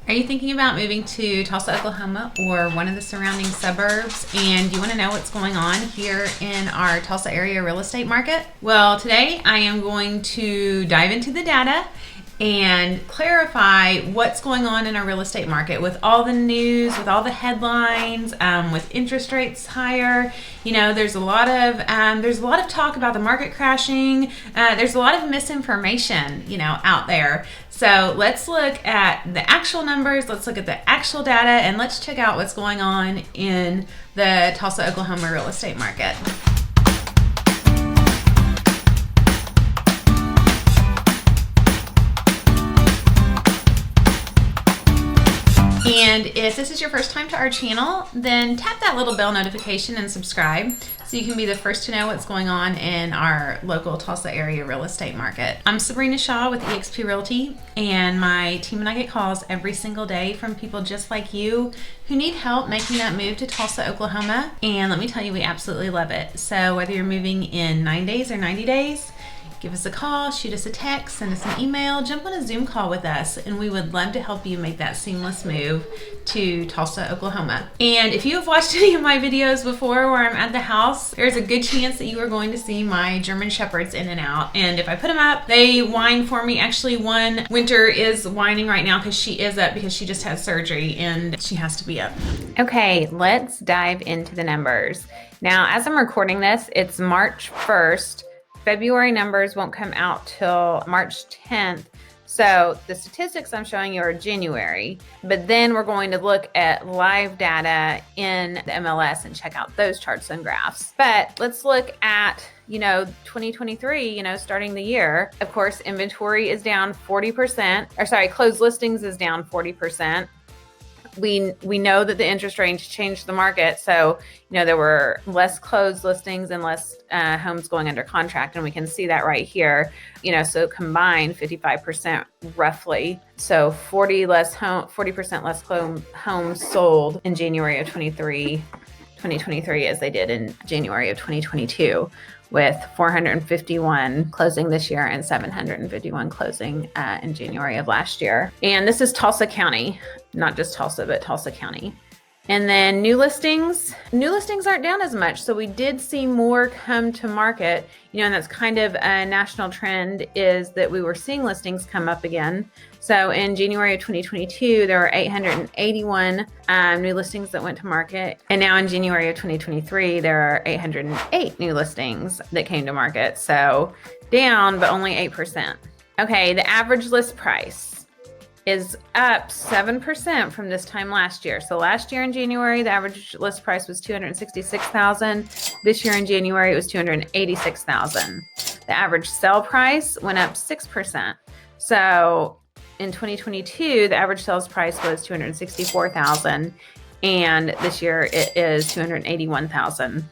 Are you thinking about moving to Tulsa, Oklahoma or one of the surrounding suburbs, and you want to know what's going on here in our Tulsa area real estate market? Well, today I am going to dive into the data and clarify what's going on in our real estate market with all the news, with all the headlines, with interest rates higher. You know, there's a lot of talk about the market crashing. There's a lot of misinformation, out there. So let's look at the actual numbers. Let's look at the actual data, and let's check out what's going on in the Tulsa, Oklahoma real estate market. And if this is your first time to our channel, then tap that little bell notification and subscribe so you can be the first to know what's going on in our local Tulsa area real estate market. I'm Sabrina Shaw with eXp Realty, and my team and I get calls every single day from people just like you who need help making that move to Tulsa, Oklahoma. And let me tell you, we absolutely love it. So whether you're moving in 9 days or 90 days, give us a call, shoot us a text, send us an email, jump on a Zoom call with us, and we would love to help you make that seamless move to Tulsa, Oklahoma. And if you have watched any of my videos before where I'm at the house, there's a good chance that you are going to see my German Shepherds in and out. And if I put them up, they whine for me. Actually, one Winter is whining right now because she is up because she just had surgery and she has to be up. Okay, let's dive into the numbers. Now, as I'm recording this, it's March 1st. February numbers won't come out till March 10th. So the statistics I'm showing you are January, but then we're going to look at live data in the MLS and check out those charts and graphs. But let's look at, 2023, starting the year. Of course, inventory is down 40%, closed listings is down 40%. We know that the interest rate changed the market. So, there were less closed listings and less homes going under contract. And we can see that right here, so combined 55% roughly. So 40% less homes sold in January of 2023 as they did in January of 2022, with 451 closing this year and 751 closing in January of last year. And this is Tulsa County, not just Tulsa, but Tulsa County. And then new listings aren't down as much. So we did see more come to market, and that's kind of a national trend, is that we were seeing listings come up again. So in January of 2022, there were 881 new listings that went to market. And now in January of 2023, there are 808 new listings that came to market. So down, but only 8%. Okay, the average list price is up 7% from this time last year. So last year in January, the average list price was $266,000. This year in January, it was $286,000. The average sale price went up 6%. So in 2022, the average sales price was $264,000, and this year it is $281,000.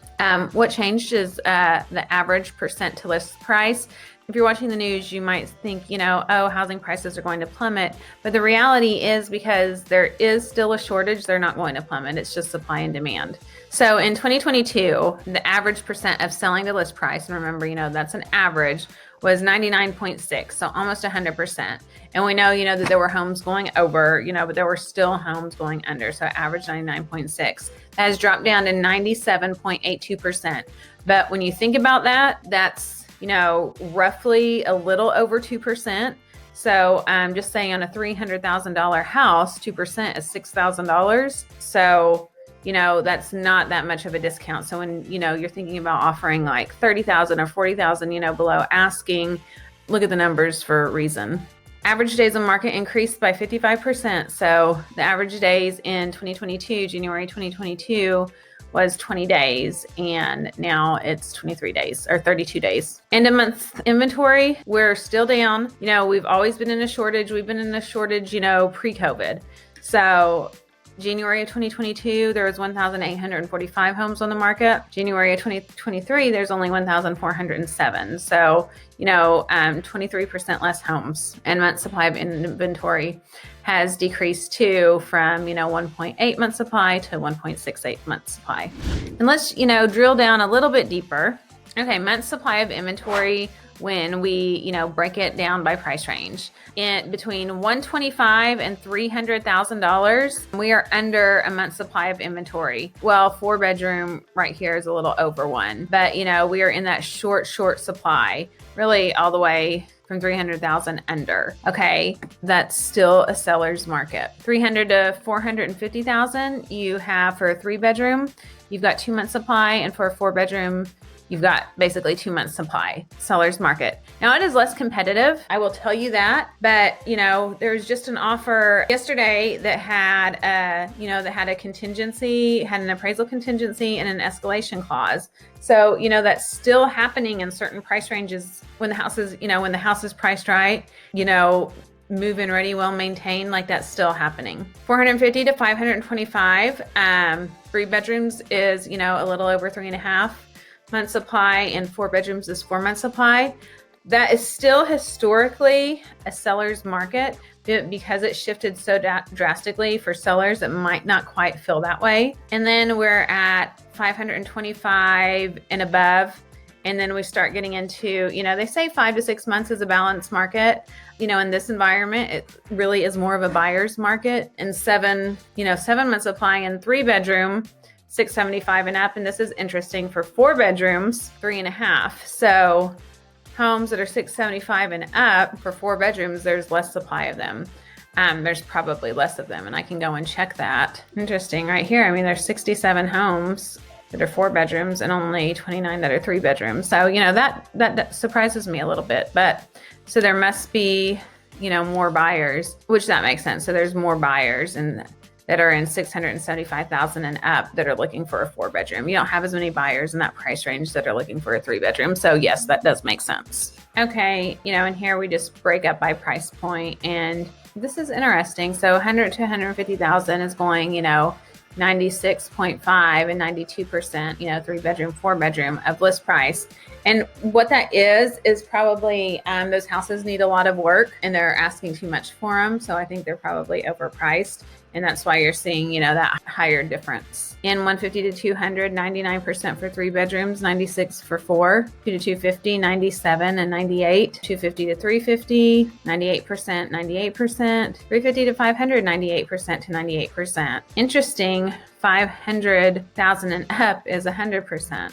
What changed is the average percent to list price. If you're watching the news, you might think, housing prices are going to plummet. But the reality is, because there is still a shortage, they're not going to plummet. It's just supply and demand. So in 2022, the average percent of selling to list price, and remember, that's an average, was 99.6, so almost 100%. And we know, that there were homes going over, but there were still homes going under. So average 99.6. That has dropped down to 97.82%. But when you think about that, that's roughly a little over 2%. So I'm just saying, on a $300,000 house, 2% is $6,000. So, that's not that much of a discount. So when, you're thinking about offering like $30,000 or $40,000, below asking, look at the numbers for a reason. Average days on market increased by 55%. So the average days in 2022, January 2022, was 20 days, and now it's 23 days or 32 days. End of month inventory, we're still down. We've always been in a shortage. We've been in a shortage, pre-COVID. So January of 2022, there was 1,845 homes on the market. January of 2023, there's only 1,407. So, 23% less homes, and month supply of inventory has decreased from 1.8 month supply to 1.68 month supply. And let's, drill down a little bit deeper. Okay, month supply of inventory when we, break it down by price range. In between $125,000 and $300,000, we are under a month's supply of inventory. Well, 4-bedroom right here is a little over one, but we are in that short supply, really all the way from 300,000 under. Okay, that's still a seller's market. 300 to 450,000 you have for a 3-bedroom. You've got 2 months supply, and for a 4-bedroom, you've got basically 2 months supply. Seller's market. Now it is less competitive, I will tell you that, but there's just an offer yesterday that had a contingency, had an appraisal contingency and an escalation clause. So, that's still happening in certain price ranges when the house is priced right, move in ready, well maintained, like that's still happening. 450 to 525, 3 bedrooms is, a little over 3.5 month supply, and 4 bedrooms is 4 month supply. That is still historically a seller's market, because it shifted so drastically for sellers. It might not quite feel that way. And then we're at 525 and above. And then we start getting into, they say 5 to 6 months is a balanced market. In this environment, it really is more of a buyer's market. And 7 months supply in 3-bedroom, 675 and up. And this is interesting for 4 bedrooms, 3.5. So homes that are 675 and up for 4 bedrooms, there's less supply of them. There's probably less of them, and I can go and check that. Interesting right here. I mean, there's 67 homes that are 4 bedrooms and only 29 that are 3 bedrooms. So, that surprises me a little bit, but so there must be, more buyers, which that makes sense. So there's more buyers that are in 675,000 and up that are looking for a 4-bedroom. You don't have as many buyers in that price range that are looking for a 3-bedroom. So yes, that does make sense. Okay, and here we just break up by price point, and this is interesting. So 100 to 150,000 is going, 96.5 and 92%, 3-bedroom, 4-bedroom of list price. And what that is probably those houses need a lot of work and they're asking too much for them. So I think they're probably overpriced. And that's why you're seeing, that higher difference. In 150 to 200, 99% for 3 bedrooms, 96 for 4, 2 to 250, 97 and 98, 250 to 350, 98%, 98%, 350 to 500, 98% to 98%. Interesting, 500,000 and up is 100%.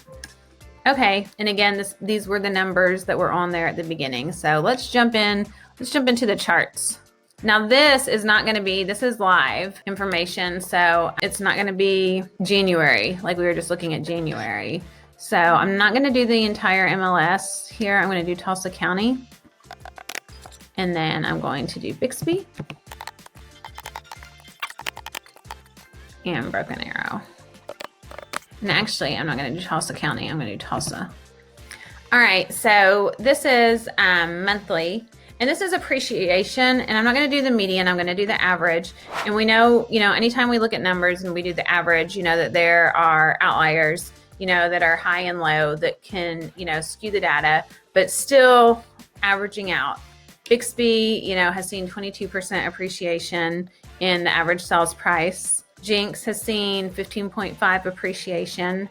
Okay, and again, these were the numbers that were on there at the beginning. So let's jump into the charts. Now this is live information, so it's not going to be January, like we were just looking at January. So I'm not going to do the entire MLS here. I'm going to do Tulsa County, and then I'm going to do Bixby and Broken Arrow. And actually, I'm not going to do Tulsa County. I'm going to do Tulsa. All right, so this is monthly. And this is appreciation, and I'm not going to do the median, I'm going to do the average. And we know, anytime we look at numbers and we do the average, that there are outliers, that are high and low that can, skew the data, but still averaging out. Bixby, has seen 22% appreciation in the average sales price. Jinx has seen 15.5 appreciation,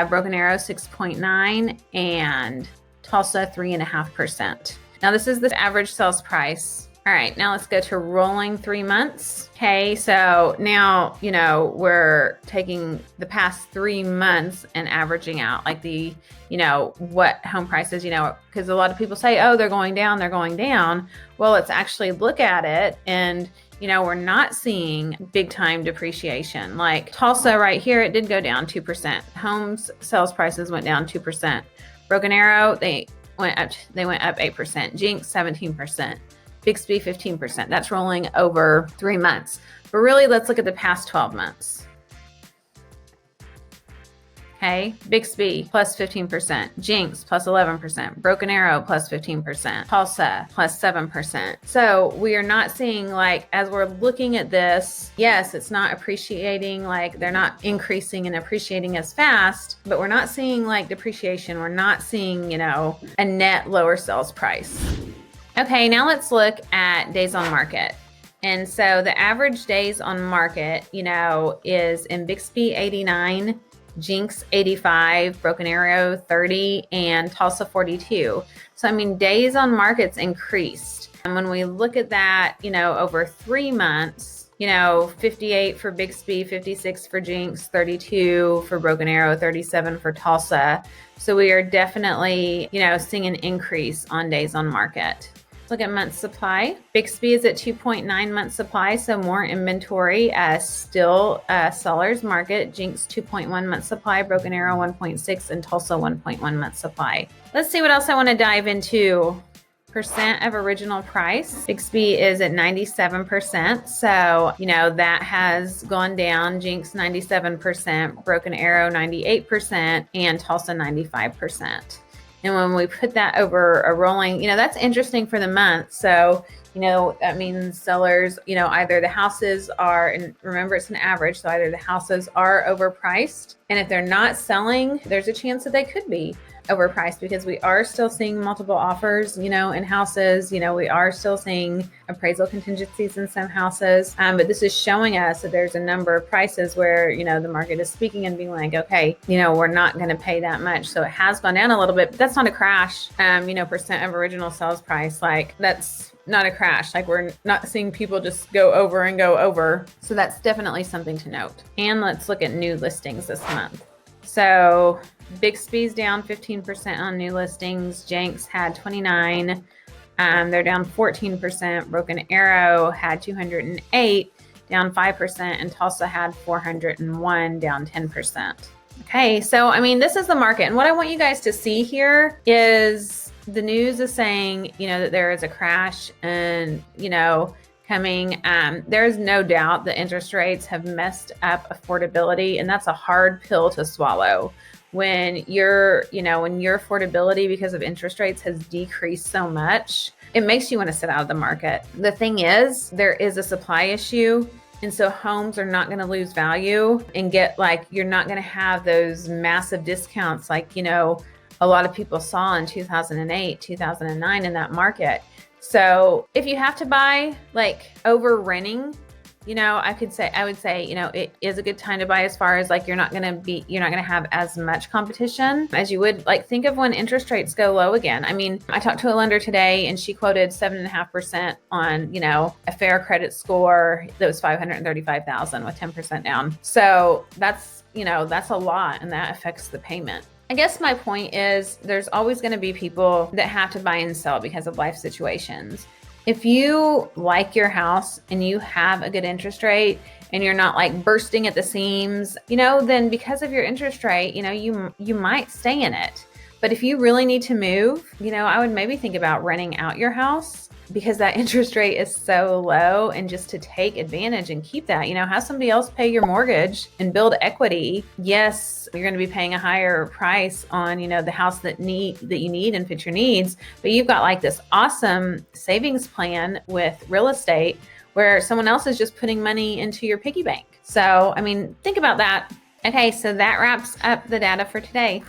Broken Arrow 6.9, and Tulsa 3.5%. Now this is the average sales price. All right, now let's go to rolling 3 months. Okay, so now, we're taking the past 3 months and averaging out like the, what home prices, because a lot of people say, oh, they're going down. Well, let's actually look at it, and, we're not seeing big time depreciation. Like Tulsa right here, it did go down 2%. Homes sales prices went down 2%. Broken Arrow, they went up 8%. Jinx 17%. Bixby 15%. That's rolling over 3 months. But really, let's look at the past 12 months. Okay, Bixby plus 15%, Jinx plus 11%, Broken Arrow plus 15%, Tulsa plus 7%. So we are not seeing, like, as we're looking at this, yes, it's not appreciating, like they're not increasing and appreciating as fast, but we're not seeing like depreciation. We're not seeing, a net lower sales price. Okay, now let's look at days on market. And so the average days on market, is in Bixby 89, Jinx 85, Broken Arrow 30, and Tulsa 42. So, I mean, days on market's increased. And when we look at that, over 3 months, 58 for Bixby, 56 for Jinx, 32 for Broken Arrow, 37 for Tulsa. So we are definitely, seeing an increase on days on market. Look at month supply. Bixby is at 2.9 month supply, so more inventory. Still seller's market. Jinx 2.1 month supply, Broken Arrow 1.6, and Tulsa 1.1 month supply. Let's see what else I want to dive into. Percent of original price. Bixby is at 97%. So, that has gone down. Jinx 97%, Broken Arrow 98%, and Tulsa 95%. And when we put that over a rolling, that's interesting for the month. So, that means sellers, either the houses are, and remember it's an average, so either the houses are overpriced, and if they're not selling, there's a chance that they could be overpriced, because we are still seeing multiple offers, in houses. We are still seeing appraisal contingencies in some houses. But this is showing us that there's a number of prices where, the market is speaking and being like, okay, we're not going to pay that much. So it has gone down a little bit, but that's not a crash. Percent of original sales price, like that's not a crash. Like we're not seeing people just go over and go over. So that's definitely something to note. And let's look at new listings this month. So Bixby's down 15% on new listings. Jinx had 29. They're down 14%. Broken Arrow had 208, down 5%. And Tulsa had 401, down 10%. Okay, so I mean, this is the market. And what I want you guys to see here is the news is saying, that there is a crash and, coming. There is no doubt that interest rates have messed up affordability, and that's a hard pill to swallow. When your affordability because of interest rates has decreased so much, it makes you want to sit out of the market. The thing is, there is a supply issue. And so homes are not going to lose value and you're not going to have those massive discounts like, a lot of people saw in 2008, 2009 in that market. So if you have to buy over renting, I would say, it is a good time to buy as far as you're not going to have as much competition as you would think of when interest rates go low again. I mean, I talked to a lender today and she quoted 7.5% on, a fair credit score that was $535,000 with 10% down. So that's a lot, and that affects the payment. I guess my point is there's always going to be people that have to buy and sell because of life situations. If you like your house and you have a good interest rate and you're not bursting at the seams, then because of your interest rate, you might stay in it. But if you really need to move, I would maybe think about renting out your house because that interest rate is so low, and just to take advantage and keep that, have somebody else pay your mortgage and build equity. Yes, you're going to be paying a higher price on, the house that you need and fit your needs, but you've got this awesome savings plan with real estate where someone else is just putting money into your piggy bank. So, I mean, think about that. Okay, so that wraps up the data for today.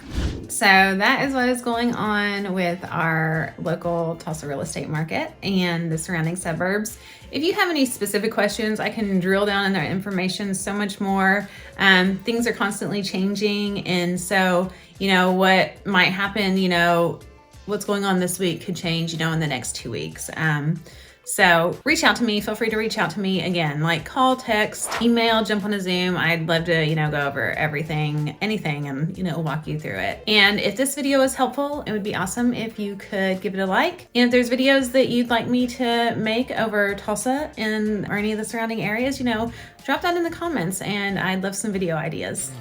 So that is what is going on with our local Tulsa real estate market and the surrounding suburbs. If you have any specific questions, I can drill down in their information so much more. Things are constantly changing. And so, what might happen, what's going on this week could change, in the next 2 weeks. So reach out to me. Feel free to reach out to me again, call, text, email, jump on a Zoom. I'd love to, go over everything, anything, and, walk you through it. And if this video was helpful, it would be awesome if you could give it a like. And if there's videos that you'd like me to make over Tulsa or any of the surrounding areas, drop that in the comments, and I'd love some video ideas.